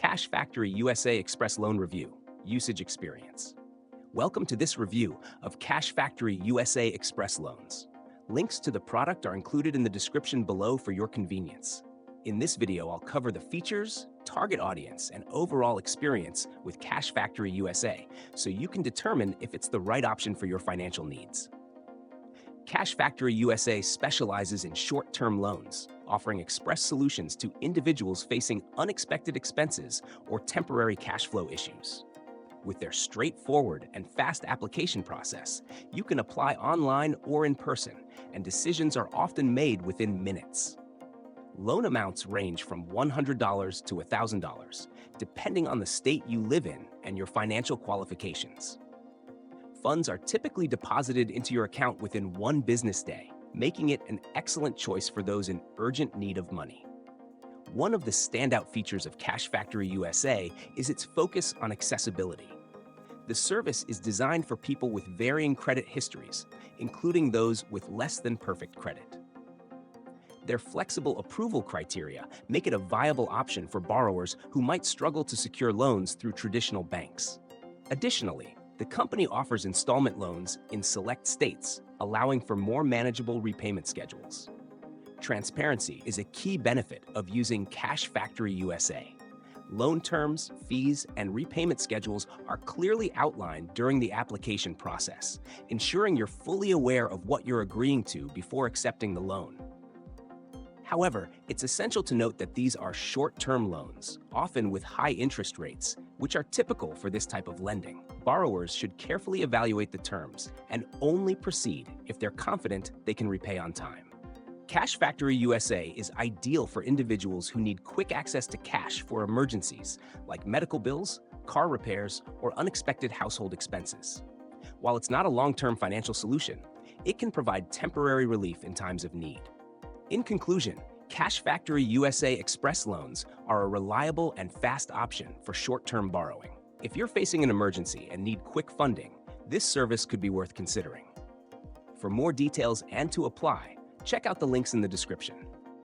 Cash Factory USA Express Loan Review, Usage Experience. Welcome to this review of Cash Factory USA Express Loans. Links to the product are included in the description below for your convenience. In this video, I'll cover the features, target audience, and overall experience with Cash Factory USA so you can determine if it's the right option for your financial needs. Cash Factory USA specializes in short-term loans, offering express solutions to individuals facing unexpected expenses or temporary cash flow issues. With their straightforward and fast application process, you can apply online or in person, and decisions are often made within minutes. Loan amounts range from $100 to $1,000, depending on the state you live in and your financial qualifications. Funds are typically deposited into your account within one business day, making it an excellent choice for those in urgent need of money. One of the standout features of Cash Factory USA is its focus on accessibility. The service is designed for people with varying credit histories, including those with less than perfect credit. Their flexible approval criteria make it a viable option for borrowers who might struggle to secure loans through traditional banks. Additionally, the company offers installment loans in select states, allowing for more manageable repayment schedules. Transparency is a key benefit of using Cash Factory USA. Loan terms, fees, and repayment schedules are clearly outlined during the application process, ensuring you're fully aware of what you're agreeing to before accepting the loan. However, it's essential to note that these are short-term loans, often with high interest rates, which are typical for this type of lending. Borrowers should carefully evaluate the terms and only proceed if they're confident they can repay on time. Cash Factory USA is ideal for individuals who need quick access to cash for emergencies like medical bills, car repairs, or unexpected household expenses. While it's not a long-term financial solution, it can provide temporary relief in times of need. In conclusion, Cash Factory USA Express loans are a reliable and fast option for short-term borrowing. If you're facing an emergency and need quick funding, this service could be worth considering. For more details and to apply, check out the links in the description.